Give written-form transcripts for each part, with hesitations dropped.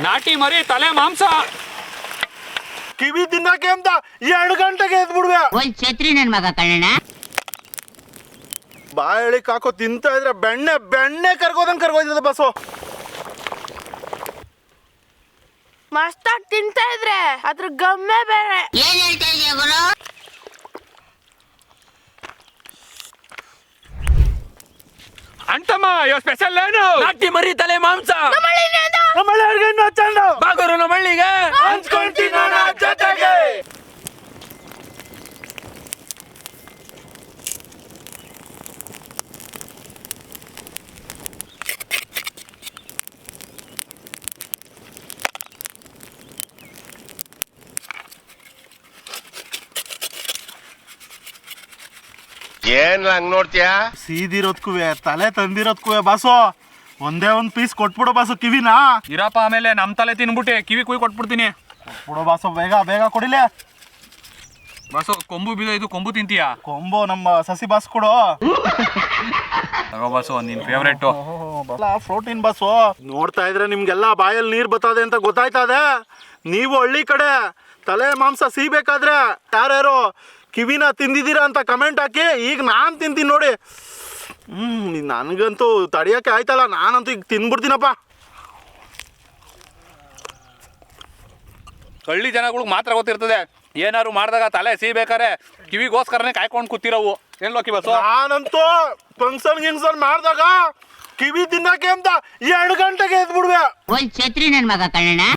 ನಾಟಿ ಮರಿ ತಲೆ ಮಾಂಸ. ಕಿವಿ ತಿನ್ನಕ್ಕೆ ಅಂತ 2 ಗಂಟೆಗೆ ಎದ್ ಬಿಡ್ವೆ. ಒಂದ್ ಛತ್ರಿ ನನ್ ಮಗ ಕಣ್ಣಣ್ಣ. ಬಾಯಳಿಕ್ ಹಾಕೋ ತಿಂತಾ ಇದ್ರೆ ಬೆಣ್ಣೆ ಬೆಣ್ಣೆ ಕರ್ಗೋಯ್ತದ ಬಸ್ಸು. ಮಸ್ತಾಗಿ ತಿಂತಾ ಇದ್ರೆ ಅದ್ರ ಗಮ್ಮೆ ಬೇರೆ. ಏನ್ ಹೇಳ್ತಾ ಇದೀಯ ಗುರು? ಅಂತಮ್ಮ ಇವ ಸ್ಪೆಷಲ್ ಏನು? ನಾಟಿ ಮರಿ ತಲೆ ಮಾಂಸ. ನಮ್ಮಳ್ಳಿ ಅಡ್ಗೆ ಚಂದ ಬಾಗರು ನಮ್ಮಳ್ಳಿಗೆ ಹಂಚ್ಕೊಂತೀನಿ ಜೊತೆಗೆ. ಏನ್ ಹಂಗ್ ನೋಡ್ತೀಯಾ? ಸೀದಿರೋದ್ಕೂ ತಲೆ ತಂದಿರೋದ್ಕೂ ಬಾಸು ಒಂದೇ ಒಂದ್ ಪೀಸ್ ಕೊಟ್ಬಿಡೋ ಬಾಸು ಕಿವಿನ. ಇರಪ್ಪ, ಆಮೇಲೆ ನಮ್ ತಲೆ ತಿನ್ಬಿಟ್ಟೆ ಕಿವಿ ಕುಯ್ ಕೊಟ್ಬಿಡ್ತೀನಿ. ಕೊಟ್ಬಿಡೋ ಬಾಸು, ಬೇಗ ಬೇಗ ಕೊಡಿಲೆ ಬಾಸು. ಕೊಂಬು ಬೀದ ಇದು ಕೊಂಬು ತಿಂತೀಯಾ? ಕೊಂಬು ನಮ್ಮ ಸಸಿ ಬಾಸ್ ಕೊಡು. ತಗೋ ಬಾಸು, ನಿನ್ ಫೇವ್ರೇಟು. Protein boss. ನೋಡ್ತಾ ಇದ್ರೆ ನಿಮ್ಗೆಲ್ಲ ಬಾಯಲ್ಲಿ ನೀರ್ ಬರ್ತದೆ ಅಂತ ಗೊತ್ತಾಯ್ತದೆ. ನೀವು ಹಳ್ಳಿ ಕಡೆ ತಲೆ ಮಾಂಸ ಸಿಗ್ಬೇಕಾದ್ರೆ ಯಾರ್ಯಾರು ಕಿವಿನ ತಿಂದಿದ್ದೀರಾ ಅಂತ ಕಮೆಂಟ್ ಹಾಕಿ. ಈಗ ನಾನು ತಿಂತೀನಿ ನೋಡಿ. ನನಗಂತೂ ತಡಿಯೋಕ್ಕೆ ಆಯ್ತಲ್ಲ, ನಾನಂತೂ ಈಗ ತಿನ್ಬಿಡ್ತೀನಪ್ಪ. ಹಳ್ಳಿ ಜನಗಳಿಗೆ ಮಾತ್ರ ಗೊತ್ತಿರ್ತದೆ, ಏನಾದ್ರು ಮಾಡಿದಾಗ ತಲೆ ಸಿಗ್ಬೇಕಾರೆ ಕಿವಿಗೋಸ್ಕರನೇ ಕಾಯ್ಕೊಂಡು ಕೂತಿರೋವು. ಏನ್ ಲೋಕಿ ಬಸ್ಸು? ನಾನಂತೂ ಫಂಕ್ಷನ್ ಮಾಡಿದಾಗ ಕಿವಿ ತಿನ್ನಕ್ಕೆ ಅಂತ 2 ಗಂಟೆಗೆ ಎದ್ ಬಿಡ್ವೆ. ಒಂದ್ ಛತ್ರಿ ನನ್ ಮಗ ಕಣ್ಣಣ್ಣ.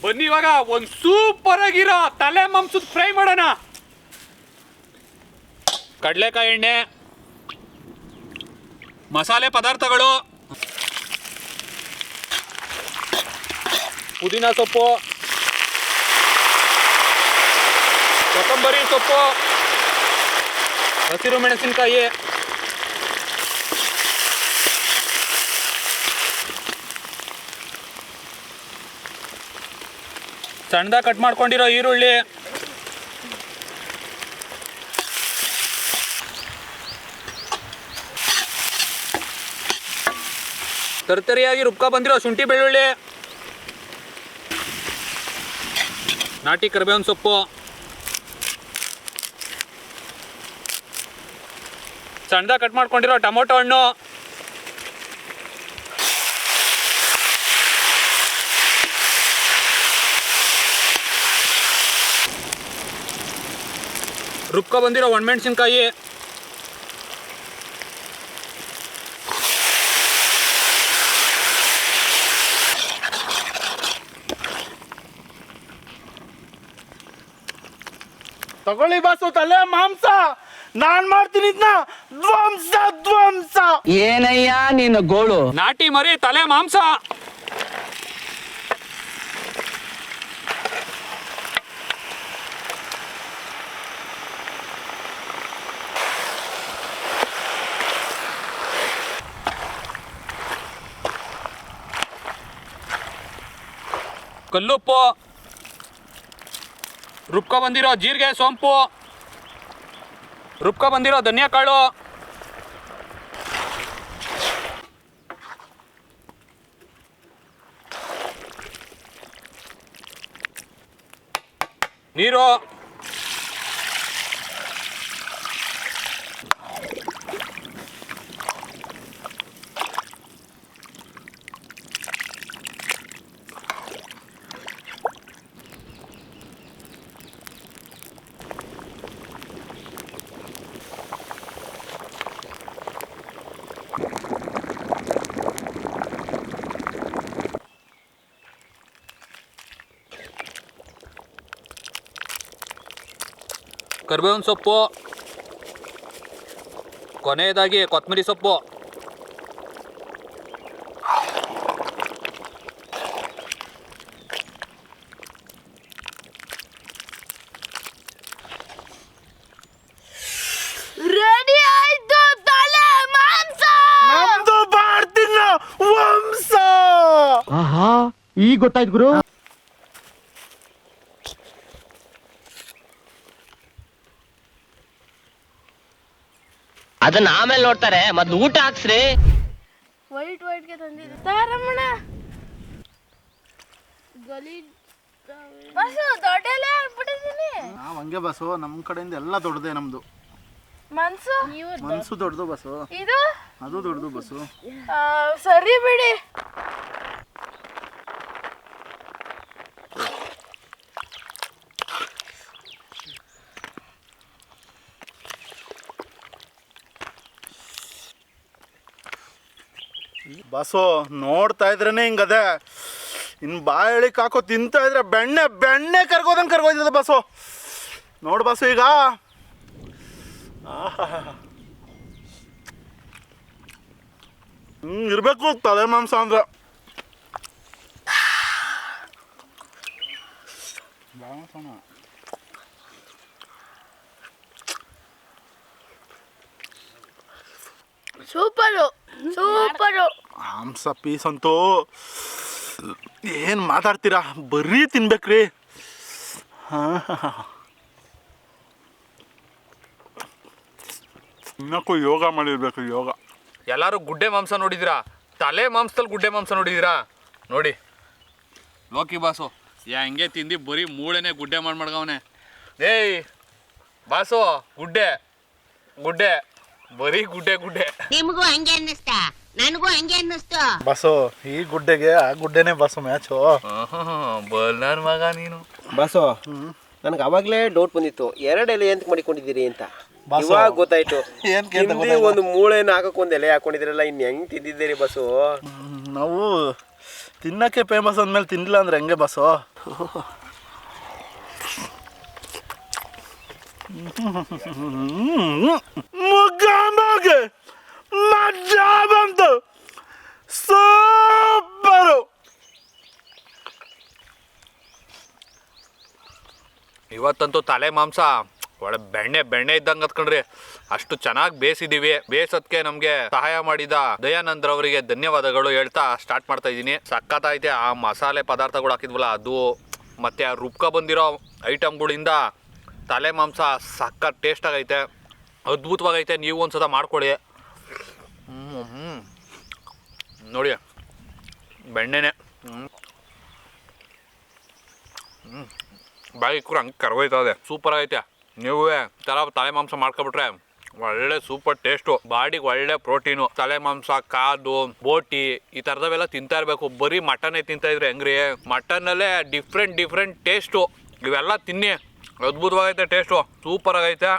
ಬನ್ನಿ ಇವಾಗ ಒಂದ್ ಸೂಪರ್ ಆಗಿರೋ ತಲೆ ಮಾಂಸದ ಫ್ರೈ ಮಾಡೋಣ. ಕಡಲೆಕಾಯಿ ಎಣ್ಣೆ, ಮಸಾಲೆ ಪದಾರ್ಥಗಳು, ಪುದೀನ ಸೊಪ್ಪು, ಕೊತ್ತಂಬರಿ ಸೊಪ್ಪು, ಹಸಿರು ಮೆಣಸಿನಕಾಯಿ, ಸಣ್ಣದಾಗಿ ಕಟ್ ಮಾಡ್ಕೊಂಡಿರೋ ಈರುಳ್ಳಿ, ತರ್ತರಿಯಾಗಿ ರುಬ್ಕ ಬಂದಿರೋ ಶುಂಠಿ ಬೆಳ್ಳುಳ್ಳಿ, ನಾಟಿ ಕರಿಬೇವಿನ ಸೊಪ್ಪು, ಸಣ್ಣದಾಗಿ ಕಟ್ ಮಾಡ್ಕೊಂಡಿರೋ ಟೊಮೊಟೊ ಹಣ್ಣು, ರುಬ್ಕ ಬಂದಿರೋ ಒಣಮೆಣಸಿನ್ಕಾಯಿ, ತಗೊಳ್ಳಿ ಬಾಸು ತಲೆ ಮಾಂಸ. ನಾನ್ ಮಾಡ್ತೀನಿ ಇದನ್ನ ಧ್ವಂಸ ಧ್ವಂಸ. ಏನಯ್ಯ ನಿನ್ನ ಗೋಳು? ನಾಟಿ ಮರಿ ತಲೆ ಮಾಂಸ. ಕಲ್ಲುಪ್ಪು, ರುಬ್ಕೊ ಬಂದಿರೋ ಜೀರಿಗೆ ಸೋಂಪು, ರುಬ್ಕೊ ಬಂದಿರೋ ಧನಿಯಾ ಕಾಳು, ನೀರು ಕರಿಬೇವಿನ ಸೊಪ್ಪು, ಕೊನೆಯದಾಗಿ ಕೊತ್ತಂಬರಿ ಸೊಪ್ಪು. ರೆಡಿ ಆಯ್ತು ತಲೆ ಮಾಂಸ. ನಮ್ದು ಬಾರ್ತಿನ ವಂಶ. ಆಹಾ ಈಗ ಗೊತ್ತಾಯ್ತು ಗುರು. ಅದನ್ನ ಆಮೇಲೆ ನೋಡ್ತಾರೆ, ಮೊದ್ಲು ಊಟ ಹಾಕ್ಸ್ರಿ. ವೈಟ್ಗೆ ತಂದಿದ್ದು ತಾರಮ್ಮಣ ಗಲೀಜ್ ಬಸ್ಸು ದೊಡ್ಡಲೇ ಆಗ್ಬಿಟ್ಟಿದ್ದೀನಿ. ನಾವು ಹಂಗೆ ಬಸ್ಸು, ನಮ್ಮ ಕಡೆಯಿಂದ ಎಲ್ಲ ದೊಡ್ಡದೇ ನಮ್ದು. ಮನ್ಸು ಮನ್ಸು ದೊಡ್ಡದು ಬಸ್ಸು, ಇದು ಅದು ದೊಡ್ಡದು ಬಸ್ಸು. ಸರಿ ಬಿಡಿ. ಬಸ್ಸು ನೋಡ್ತಾ ಇದ್ರೇನೆ ಹಿಂಗದೆ. ಇನ್ನು ಬಾಯಳಿಕ್ ಹಾಕೋ ತಿಂತಾ ಇದ್ರೆ ಬೆಣ್ಣೆ ಬೆಣ್ಣೆ ಕರ್ಗೋದಂಗೆ ಕರ್ಗೋಯ್ತದೆ ಬಸ್ಸು. ನೋಡು ಬಸ್ಸು ಈಗ ಇರಬೇಕು ತಲೆ ಮಾಂಸ ಅಂದ್ರೆ. Super super. ಮಾಂಸ ಪೀಸ್ ಅಂತೂ ಏನು ಮಾತಾಡ್ತೀರಾ, ಬರೀ ತಿನ್ಬೇಕ್ರಿ. ಇನ್ನಕ್ಕೂ ಯೋಗ ಮಾಡಿರ್ಬೇಕು, ಯೋಗ. ಎಲ್ಲರೂ ಗುಡ್ಡೆ ಮಾಂಸ ನೋಡಿದ್ದೀರಾ? ತಲೆ ಮಾಂಸದಲ್ಲಿ ಗುಡ್ಡೆ ಮಾಂಸ ನೋಡಿದ್ದೀರಾ? ನೋಡಿ ಲೋಕಿ ಬಾಸು ಹಂಗೆ ತಿಂದು ಬರೀ ಮೂಳೆನೆ ಗುಡ್ಡೆ ಮಾಡ್ಗವನೆ. ಏಯ್ ಬಾಸು, ಗುಡ್ಡೆ ಗುಡ್ಡೆ ಬರೀ ಗುಡ್ಡೆ ಗುಡ್ಡೆ. ನಿಮಗೂ ಹಂಗೆ ಅನ್ನಿಸ್ತಾ? ನನಗೂ ಹಂಗೆ ಅನ್ನಿಸ್ತು. ಬಸ್ಸು ಈ ಗುಡ್ಡೆಗೆ ಆ ಗುಡ್ಡೆನೇ ಬಸ್ಸು ಮ್ಯಾಚು. ಬಲ್ ನನ್ನ ಮಗ ನೀನು. ಬಾಸು, ನನಗೆ ಅವಾಗಲೇ ಡೌಟ್ ಬಂದಿತ್ತು, ಎರಡೆಲೆ ಎಂತ ಮಾಡಿಕೊಂಡಿದ್ದೀರಿ ಅಂತ. ಬಾಸು, ಇವಾಗ ಗೊತ್ತಾಯ್ತು. ಏನ್ ಹಿಂದಿ ಒಂದು ಮೂಳೆನ ಹಾಕಕ್ ಒಂದು ಎಲೆ ಹಾಕೊಂಡಿದ್ರಲ್ಲ, ಇನ್ ಹೆಂಗ್ ತಿಂದಿದ್ದೀರಿ ಬಸ್ಸು? ನಾವು ತಿನ್ನಕ್ಕೆ ಫೇಮಸ್ ಅಂದ್ಮೇಲೆ ತಿನ್ನಿಲ್ಲ ಅಂದ್ರೆ ಹೆಂಗೆ ಬಸ್ಸು? ಮಜಾ ಬಂತು, ಸೂಪರು. ಇವತ್ತಂತೂ ತಲೆ ಮಾಂಸ ಒಳ್ಳೆ ಬೆಣ್ಣೆ ಬೆಣ್ಣೆ ಇದ್ದಂಗೆ ಹತ್ಕೊಂಡ್ರಿ. ಅಷ್ಟು ಚೆನ್ನಾಗಿ ಬೇಯಿಸಿದೀವಿ. ಬೇಯಿಸೋದಕ್ಕೆ ನಮಗೆ ಸಹಾಯ ಮಾಡಿದ ದಯಾನಂದ್ರ ಅವರಿಗೆ ಧನ್ಯವಾದಗಳು ಹೇಳ್ತಾ ಸ್ಟಾರ್ಟ್ ಮಾಡ್ತಾ ಇದ್ದೀನಿ. ಸಖತ್ತಾಯ್ತೆ. ಆ ಮಸಾಲೆ ಪದಾರ್ಥಗಳು ಹಾಕಿದ್ವಲ್ಲ ಅದು, ಮತ್ತು ಆ ರುಬ್ಕ ಬಂದಿರೋ ಐಟಮ್ಗಳಿಂದ ತಲೆ ಮಾಂಸ ಸಖತ್ ಟೇಸ್ಟ್ ಆಗೈತೆ, ಅದ್ಭುತವಾಗೈತೆ. ನೀವು ಒಂದ್ಸಲ ಮಾಡ್ಕೊಳ್ಳಿ. ನೋಡಿ ಬೆಣ್ಣೆನೆ ಬಾಯಿ ಕೂಡ ಹಂಗೆ ಕರ್ಗೋಯ್ತದೆ. ಸೂಪರ್ ಆಗೈತೆ. ನೀವು ಥರ ತಲೆ ಮಾಂಸ ಮಾಡ್ಕೊಬಿಟ್ರೆ ಒಳ್ಳೆ ಸೂಪರ್ ಟೇಸ್ಟು, ಬಾಡಿಗೆ ಒಳ್ಳೆ ಪ್ರೋಟೀನು. ತಲೆ ಮಾಂಸ, ಕಾದು, ಬೋಟಿ ಈ ಥರದವೆಲ್ಲ ತಿಂತಾ ಇರಬೇಕು. ಬರೀ ಮಟನ್ನೇ ತಿಂತಾ ಇದ್ರೆ ಹೆಂಗ್ರಿ? ಮಟನ್ನಲ್ಲೇ ಡಿಫ್ರೆಂಟ್ ಟೇಸ್ಟು. ಇವೆಲ್ಲ ತಿನ್ನಿ, ಅದ್ಭುತವಾಗೈತೆ. ಟೇಸ್ಟು ಸೂಪರ್ ಆಗೈತೆ,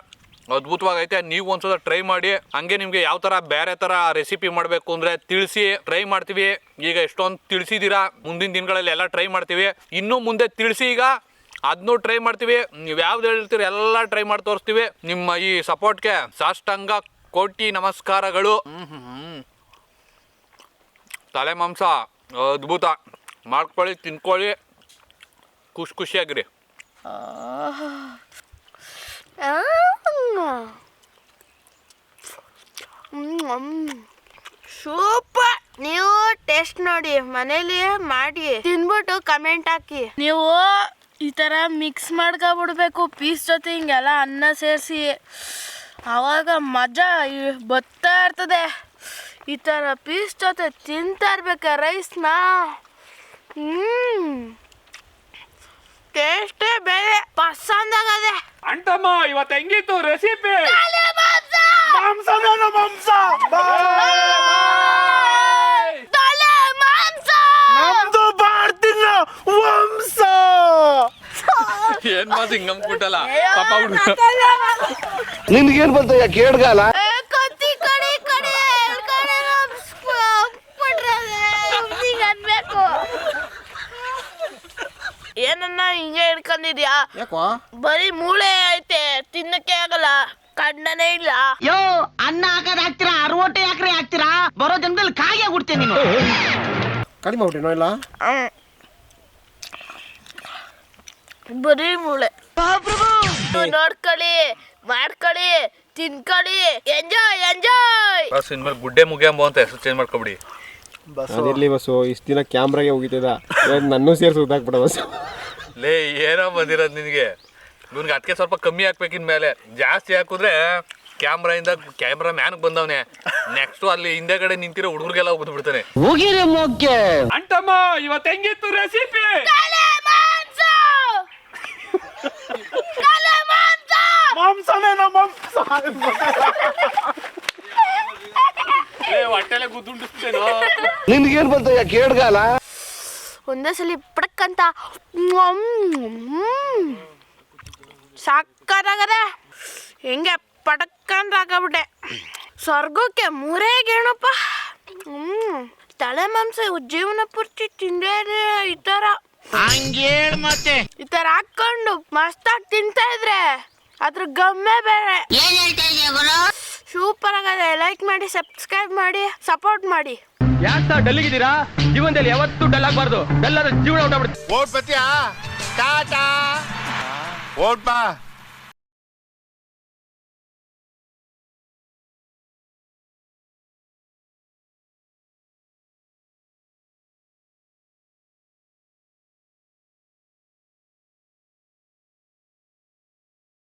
ಅದ್ಭುತವಾಗೈತೆ. ನೀವು ಒಂದ್ಸಲ ಟ್ರೈ ಮಾಡಿ. ಹಂಗೆ ನಿಮಗೆ ಯಾವ ಥರ ಬೇರೆ ಥರ ರೆಸಿಪಿ ಮಾಡಬೇಕು ಅಂದರೆ ತಿಳಿಸಿ, ಟ್ರೈ ಮಾಡ್ತೀವಿ. ಈಗ ಎಷ್ಟೊಂದು ತಿಳಿಸಿದ್ದೀರಾ, ಮುಂದಿನ ದಿನಗಳಲ್ಲಿ ಎಲ್ಲ ಟ್ರೈ ಮಾಡ್ತೀವಿ. ಇನ್ನೂ ಮುಂದೆ ತಿಳಿಸಿ, ಈಗ ಅದನ್ನೂ ಟ್ರೈ ಮಾಡ್ತೀವಿ. ನೀವು ಯಾವ್ದು ಹೇಳ್ತೀರಿ ಎಲ್ಲ ಟ್ರೈ ಮಾಡಿ ತೋರಿಸ್ತೀವಿ. ನಿಮ್ಮ ಈ ಸಪೋರ್ಟ್ಗೆ ಸಾಷ್ಟಾಂಗ ಕೋಟಿ ನಮಸ್ಕಾರಗಳು. ತಲೆ ಮಾಂಸ ಅದ್ಭುತ. ಮಾಡ್ಕೊಳ್ಳಿ, ತಿನ್ಕೊಳ್ಳಿ, ಖುಷಿಯಾಗಿರಿ. ಸೂಪರ್. ನೀವು ಟೇಸ್ಟ್ ನೋಡಿ, ಮನೇಲಿ ಮಾಡಿ ತಿನ್ಬಿಟ್ಟು ಕಮೆಂಟ್ ಹಾಕಿ. ನೀವು ಈ ಥರ ಮಿಕ್ಸ್ ಮಾಡ್ಕೊಬಿಡ್ಬೇಕು ಪೀಸ್ ಜೊತೆ, ಹಿಂಗೆಲ್ಲ ಅನ್ನ ಸೇರಿಸಿ, ಆವಾಗ ಮಜಾ ಬರ್ತಾ ಇರ್ತದೆ. ಈ ಥರ ಪೀಸ್ ಜೊತೆ ತಿಂತಾ ಇರ್ಬೇಕು ರೈಸ್ನ. ಟೇಸ್ಟೇ ಬೇರೆ ಪಸಂದಾಗದೆ. ಅಂಟಮ್ಮ ಇವತ್ತು ಹೆಂಗಿತ್ತು ರೆಸಿಪಿ? ಮಾಂಸನೇನ ಮಾಂಸ ತಲೆ ಮಾಂಸ. ನಮ್ದು ಬಾಡ್ತಿನ ವಂಶ. ಏನ್ ಮಾತು ಹಿಂಗ್ ನಂಬ್ಬಿಟ್ಟಲ್ಲ ಪಾಪ ಹುಡುಗ. ನಿನ್ಗೇನ್ ಬಂತಯ್ಯ ಕೇಡ್ಗಾಲ? ಕತ್ತಿ ಕಡೆ ಕಡೆ ಅನ್ಬೇಕು. ಏನನ್ನ ಹಿಂಗೆ ಹಿಡ್ಕೊಂಡಿದ್ಯಾ? ಯಾಕೋ ಬರೀ ಮೂಳೆ ಐತೆ, ತಿನ್ನಕ್ಕೆ ಆಗಲ್ಲ, ಕಣ್ಣನೇ ಇಲ್ಲ. ಯೋ ಅನ್ನ ಹಾಕದ್ ಹಾಕ್ತೀರಾ, ಅರವಟ್ಟೆ ಯಾಕ್ರೆ ಹಾಕ್ತೀರಾ? ಬರೋ ಜನ್ಮದಲ್ಲಿ ಕಾಯಿ ಆಗ್ಬಿಡ್ತೇನೆ ನೀನು. ಕಡಿಮೆ ಆಗ್ಬಿಟ್ಟೇನೋ ಇಲ್ಲ? ಬರೀ ಮೂಳೆ. ನೋಡ್ಕೊಳ್ಳಿ, ಮಾಡ್ಕೊಳ್ಳಿ, ತಿನ್ಕೊಳ್ಳಿ, ಎಂಜಾಯ್ ಎಂಜಾಯ್. ಬಸ್ ಇನ್ಮೇಲೆ ಗುಡ್ಡೆ ಮುಗಿಯಂಬ ಅಂತ ಹೆಸರು ಚೇಂಜ್ ಮಾಡ್ಕೊಬಿಡಿ. ಅದಿರ್ಲಿ ಬಸ್ಸು, ಇಷ್ಟು ದಿನ ಕ್ಯಾಮ್ರಾಗೆ ಹೋಗಿತ್ತಿದ, ನನ್ನೂ ಸೇರಿಸಿ ಉದ್ದಾಕ್ಬಿಡ ಬಸ್ಸು. ಲೇ ಏನೋ ಬಂದಿರೋದು ನಿನಗೆ. ಇವ್ನಿಗೆ ಅದಕ್ಕೆ ಸ್ವಲ್ಪ ಕಮ್ಮಿ ಹಾಕ್ಬೇಕಿನ್ ಮೇಲೆ, ಜಾಸ್ತಿ ಹಾಕಿದ್ರೆ ಕ್ಯಾಮ್ರಾ ಮ್ಯಾನ್ಗೆ ಬಂದವನೆ. ನೆಕ್ಸ್ಟ್ ಅಲ್ಲಿ ಹಿಂದೆಗಡೆ ನಿಂತಿರೋ ಹುಡುಗರಿಗೆಲ್ಲ ಬಂದ್ಬಿಡ್ತಾನೆ. ಹೋಗಿರಿ ಮೊಕ್ಕೆ. ಅಂಟಮ್ಮ ಇವತ್ತು ಹೆಂಗಿತ್ತು ರೆಸಿಪಿ? ಮಾಂಸನೇನ ಮಾಂಸ. ಹೊಟ್ಟೆಲೆ ಗುದ್ದುಂಡಿಸ್ತೇನೋ. ನಿನ್ಗೇನ್ ಬಂತಯ್ಯ ಕೇಡ್ಗಾಲ? ಒಂದೇ ಸಲ ಪಡಕ್ಕಂತ ಸಾಕಾಗದೆ. ಹೆಂಗೆ ಪಡಕ್ಕಂತ ಹಾಕಬಿಟ್ಟೆ. ಸ್ವರ್ಗಕ್ಕೆ ಮೂರೇ ಗೇಣಪ್ಪ. ತಲೆ ಮಾಂಸ ಜೀವನ ಪೂರ್ತಿ ತಿಂದೇ ಈ ತರ ಹಾಕೊಂಡು ಮಸ್ತಾಗಿ ತಿಂತಾ ಇದ್ರೆ ಅದ್ರ ಗಮ್ಮೆ ಬೇರೆ. ಏನ್ ಹೇಳ್ತಾ ಇದೀಯ ಗುರು? ಸೂಪರ್ ಆಗದೆ. ಲೈಕ್ ಮಾಡಿ, ಸಬ್ಸ್ಕ್ರೈಬ್ ಮಾಡಿ, ಸಪೋರ್ಟ್ ಮಾಡಿ. ಯಾಕೆ ಸರ್ ಡಲ್ಲಿಗಿದ್ದೀರಾ? ಜೀವನದಲ್ಲಿ ಯಾವತ್ತೂ ಡಲ್ ಆಗಬಾರ್ದು. ಡಲ್ ಆದ್ರೆ ಜೀವನ ಊಟ ಓಟ್ ಬತ್ತೀಯಾ? ಟಾಟಾ ಓಟ್ ಬಾ.